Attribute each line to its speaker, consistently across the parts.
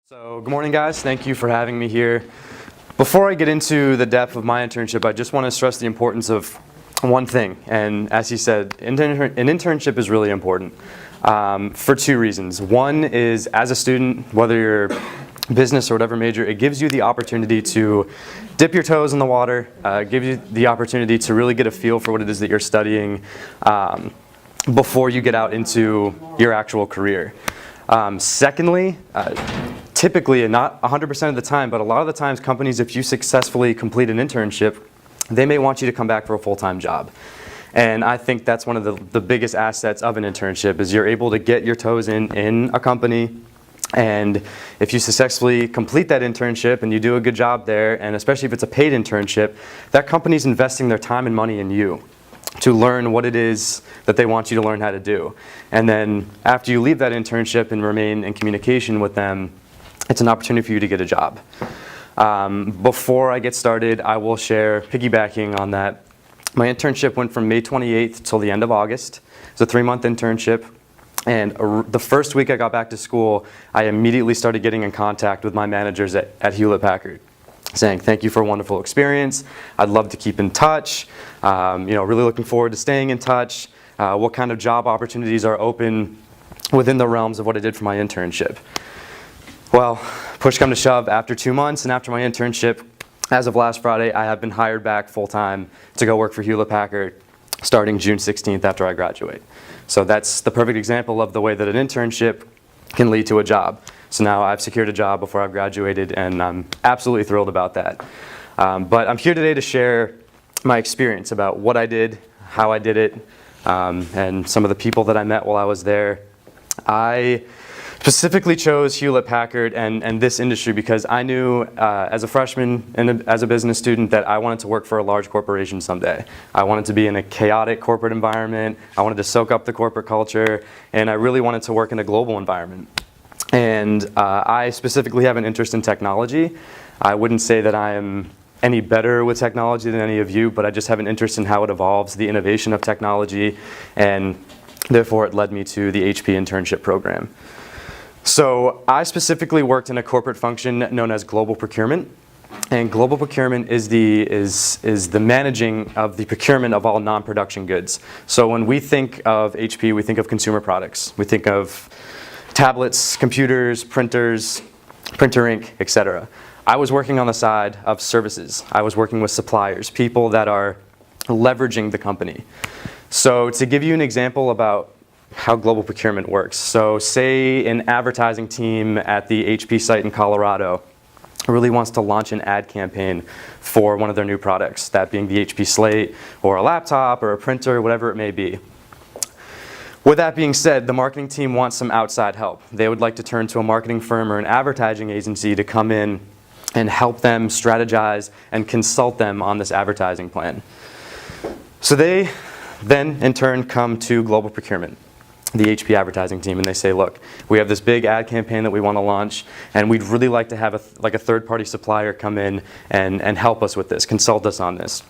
Speaker 1: So good morning, guys. Thank you for having me here. Before I get into the depth of my internship, I just want to stress the importance of one thing. And as he said, an internship is really important for two reasons. One is, as a student, whether you're business or whatever major, it gives you the opportunity to dip your toes in the water, give you the opportunity to really get a feel for what it is that you're studying before you get out into your actual career. Secondly, typically, and not 100% of the time, but a lot of the times companies, if you successfully complete an internship, they may want you to come back for a full-time job. And I think that's one of the biggest assets of an internship is you're able to get your toes in a company. And if you successfully complete that internship and you do a good job there, and especially if it's a paid internship, that company's investing their time and money in you to learn what it is that they want you to learn how to do. And then after you leave that internship and remain in communication with them, it's an opportunity for you to get a job. Before I get started, I will share, piggybacking on that, my internship went from May 28th till the end of August. It's a 3-month internship. And the first week I got back to school, I immediately started getting in contact with my managers at Hewlett-Packard, saying, thank you for a wonderful experience. I'd love to keep in touch. Really looking forward to staying in touch. What kind of job opportunities are open within the realms of what I did for my internship? Well, push come to shove, after 2 months and after my internship, as of last Friday, I have been hired back full-time to go work for Hewlett-Packard starting June 16th after I graduate. So that's the perfect example of the way that an internship can lead to a job. So now I've secured a job before I've graduated, and I'm absolutely thrilled about that. But I'm here today to share my experience about what I did, how I did it, and some of the people that I met while I was there. I specifically chose Hewlett-Packard and this industry because I knew as a freshman and as a business student that I wanted to work for a large corporation someday. I wanted to be in a chaotic corporate environment. I wanted to soak up the corporate culture, and I really wanted to work in a global environment. And I specifically have an interest in technology. I wouldn't say that I am any better with technology than any of you, but I just have an interest in how it evolves, the innovation of technology, and therefore it led me to the HP internship program. So I specifically worked in a corporate function known as global procurement. And global procurement is the managing of the procurement of all non-production goods. So when we think of HP, we think of consumer products. We think of tablets, computers, printers, printer ink, etc. I was working on the side of services. I was working with suppliers, people that are leveraging the company. So to give you an example about how global procurement works. So say an advertising team at the HP site in Colorado really wants to launch an ad campaign for one of their new products, that being the HP Slate or a laptop or a printer, whatever it may be. With that being said, the marketing team wants some outside help. They would like to turn to a marketing firm or an advertising agency to come in and help them strategize and consult them on this advertising plan. So they then in turn come to global procurement, the HP advertising team, and they say, look, we have this big ad campaign that we want to launch, and we'd really like to have a third-party supplier come in and help us with this, consult us on this.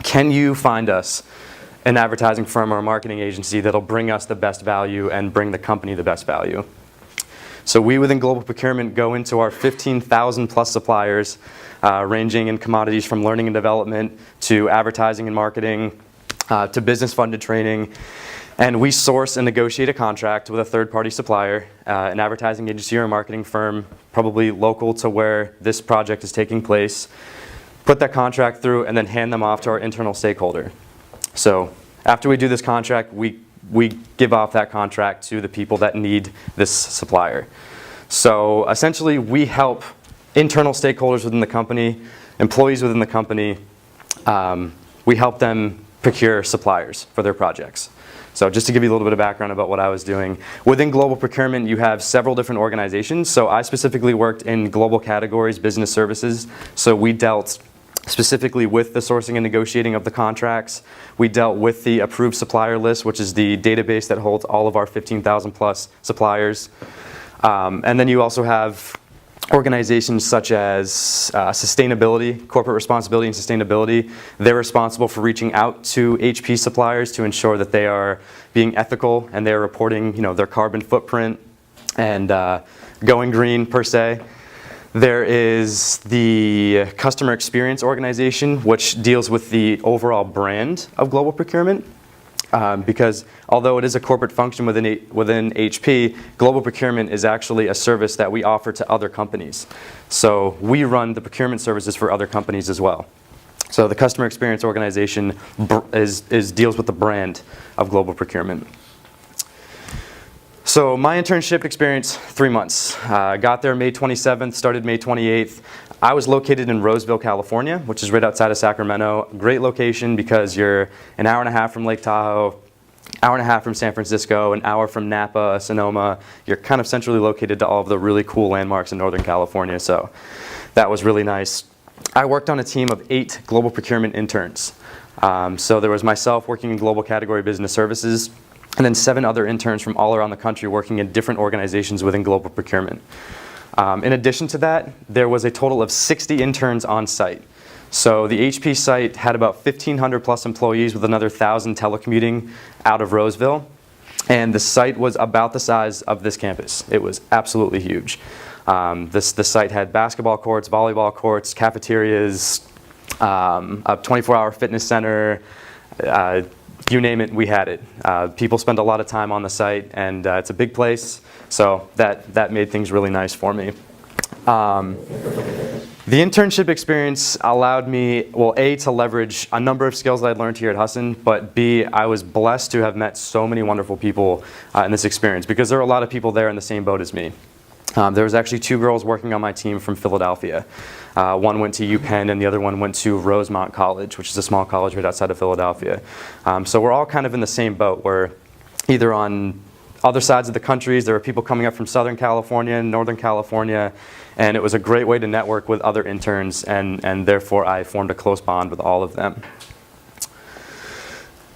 Speaker 1: Can you find us an advertising firm or a marketing agency that'll bring us the best value and bring the company the best value? So we within global procurement go into our 15,000 plus suppliers, ranging in commodities from learning and development to advertising and marketing to business-funded training. And we source and negotiate a contract with a third-party supplier, an advertising agency or a marketing firm, probably local to where this project is taking place, put that contract through, and then hand them off to our internal stakeholder. So after we do this contract, we give off that contract to the people that need this supplier. So essentially, we help internal stakeholders within the company, employees within the company, we help them procure suppliers for their projects. So just to give you a little bit of background about what I was doing. Within global procurement, you have several different organizations. So I specifically worked in global categories, business services. So we dealt specifically with the sourcing and negotiating of the contracts. We dealt with the approved supplier list, which is the database that holds all of our 15,000 plus suppliers. And then you also have organizations such as sustainability, corporate responsibility and sustainability. They're responsible for reaching out to HP suppliers to ensure that they are being ethical and they're reporting, their carbon footprint and going green per se. There is the Customer Experience organization, which deals with the overall brand of global procurement. Because although it is a corporate function within HP, global procurement is actually a service that we offer to other companies. So we run the procurement services for other companies as well. So the Customer Experience organization deals with the brand of global procurement. So my internship experience, 3 months. Got there May 27th, started May 28th. I was located in Roseville, California, which is right outside of Sacramento. Great location because you're an hour and a half from Lake Tahoe, hour and a half from San Francisco, an hour from Napa, Sonoma. You're kind of centrally located to all of the really cool landmarks in Northern California, so that was really nice. I worked on a team of 8 global procurement interns. So there was myself working in global category business services, and then 7 other interns from all around the country working in different organizations within global procurement. In addition to that, there was a total of 60 interns on site. So the HP site had about 1,500 plus employees with another 1,000 telecommuting out of Roseville. And the site was about the size of this campus. It was absolutely huge. The site had basketball courts, volleyball courts, cafeterias, a 24-hour fitness center, you name it, we had it. People spend a lot of time on the site, and it's a big place, so that made things really nice for me. The internship experience allowed me, well, A, to leverage a number of skills that I'd learned here at Husson, but B, I was blessed to have met so many wonderful people in this experience, because there were a lot of people there in the same boat as me. There was actually 2 girls working on my team from Philadelphia. One went to UPenn and the other one went to Rosemont College, which is a small college right outside of Philadelphia. So we're all kind of in the same boat. We're either on other sides of the countries. There were people coming up from Southern California and Northern California, and it was a great way to network with other interns, and therefore I formed a close bond with all of them.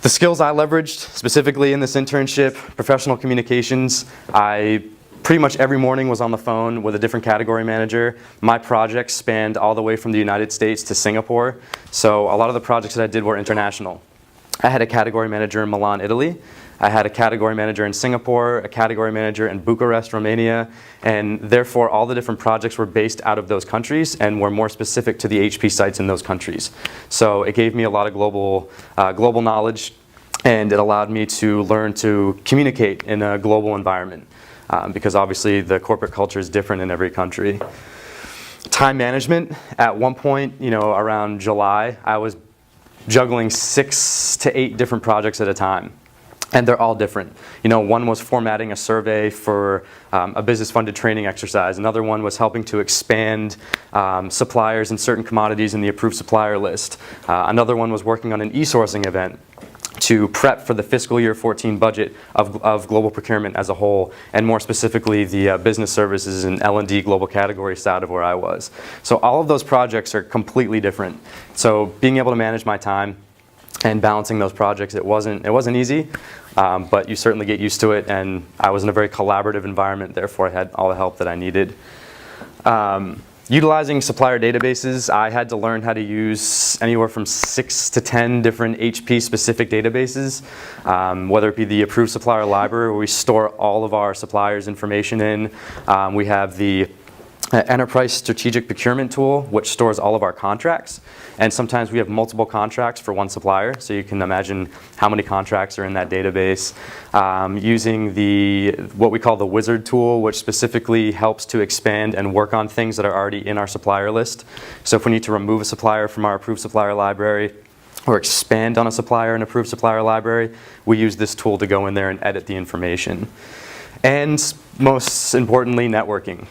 Speaker 1: The skills I leveraged specifically in this internship: professional communications. I pretty much every morning was on the phone with a different category manager. My projects spanned all the way from the United States to Singapore, so a lot of the projects that I did were international. I had a category manager in Milan, Italy. I had a category manager in Singapore, a category manager in Bucharest, Romania, and therefore all the different projects were based out of those countries and were more specific to the HP sites in those countries. So it gave me a lot of global knowledge, and it allowed me to learn to communicate in a global environment. Because obviously the corporate culture is different in every country. Time management, at one point, around July, I was juggling 6 to 8 different projects at a time. And they're all different. One was formatting a survey for a business-funded training exercise. Another one was helping to expand suppliers in certain commodities in the approved supplier list. Another one was working on an e-sourcing event to prep for the fiscal year 14 budget of global procurement as a whole, and more specifically the business services and L&D global category side of where I was. So all of those projects are completely different. So being able to manage my time and balancing those projects, it wasn't easy, but you certainly get used to it, and I was in a very collaborative environment, therefore I had all the help that I needed. Utilizing supplier databases, I had to learn how to use anywhere from 6 to 10 different HP-specific databases, whether it be the approved supplier library, where we store all of our suppliers' information in. We have the Enterprise Strategic Procurement tool, which stores all of our contracts. And sometimes we have multiple contracts for one supplier, so you can imagine how many contracts are in that database. Using what we call the Wizard tool, which specifically helps to expand and work on things that are already in our supplier list. So if we need to remove a supplier from our approved supplier library, or expand on a supplier in approved supplier library, we use this tool to go in there and edit the information. And most importantly, networking.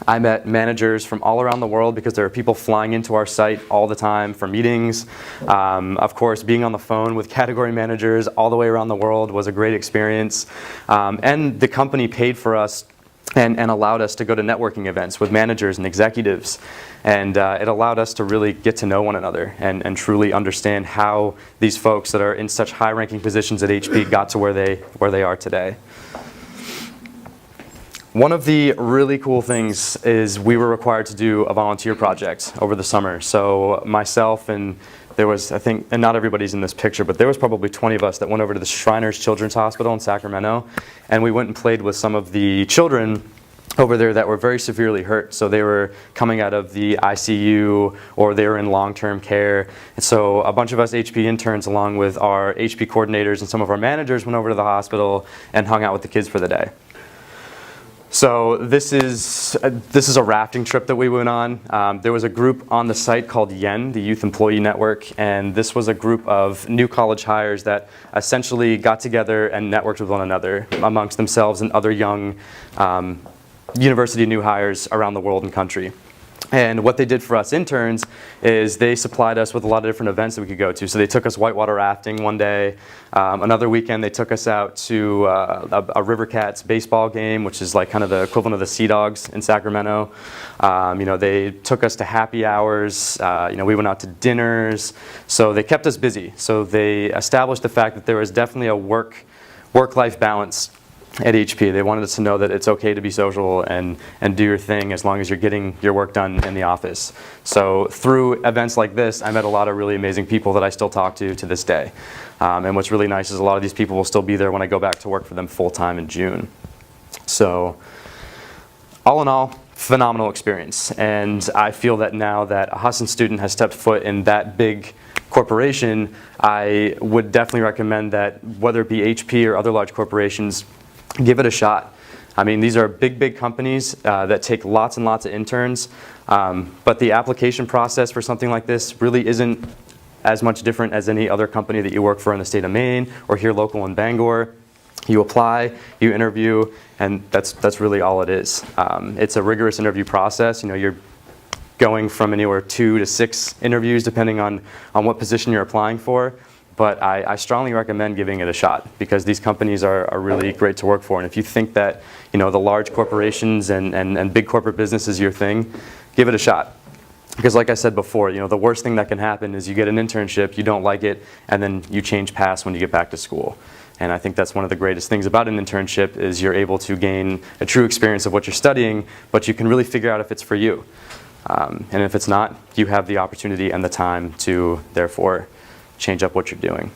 Speaker 1: I met managers from all around the world because there are people flying into our site all the time for meetings. Of course, being on the phone with category managers all the way around the world was a great experience. And the company paid for us and allowed us to go to networking events with managers and executives. And it allowed us to really get to know one another and truly understand how these folks that are in such high-ranking positions at HP got to where they are today. One of the really cool things is we were required to do a volunteer project over the summer. So myself and there was, I think, and not everybody's in this picture, but there was probably 20 of us that went over to the Shriners Children's Hospital in Sacramento, and we went and played with some of the children over there that were very severely hurt. So they were coming out of the ICU or they were in long-term care. And so a bunch of us HP interns along with our HP coordinators and some of our managers went over to the hospital and hung out with the kids for the day. So this is a rafting trip that we went on. There was a group on the site called YEN, the Youth Employee Network, and this was a group of new college hires that essentially got together and networked with one another amongst themselves and other young university new hires around the world and country. And what they did for us interns is they supplied us with a lot of different events that we could go to. So they took us whitewater rafting one day. Another weekend they took us out to a River Cats baseball game, which is like kind of the equivalent of the Sea Dogs in Sacramento. They took us to happy hours. We went out to dinners. So they kept us busy. So they established the fact that there was definitely a work-life balance at HP. They wanted us to know that it's okay to be social and do your thing as long as you're getting your work done in the office. So through events like this, I met a lot of really amazing people that I still talk to this day. And what's really nice is a lot of these people will still be there when I go back to work for them full-time in June. So all in all, phenomenal experience. And I feel that now that a Husson student has stepped foot in that big corporation, I would definitely recommend that whether it be HP or other large corporations, give it a shot. I mean, these are big companies that take lots and lots of interns, but the application process for something like this really isn't as much different as any other company that you work for in the state of Maine or here local in Bangor. You apply, you interview, and that's really all it is. It's a rigorous interview process. You're going from anywhere 2 to 6 interviews depending on what position you're applying for. But I strongly recommend giving it a shot because these companies are really great to work for. And if you think that the large corporations and big corporate business is your thing, give it a shot. Because like I said before, the worst thing that can happen is you get an internship, you don't like it, and then you change paths when you get back to school. And I think that's one of the greatest things about an internship is you're able to gain a true experience of what you're studying, but you can really figure out if it's for you. And if it's not, you have the opportunity and the time to, therefore, change up what you're doing.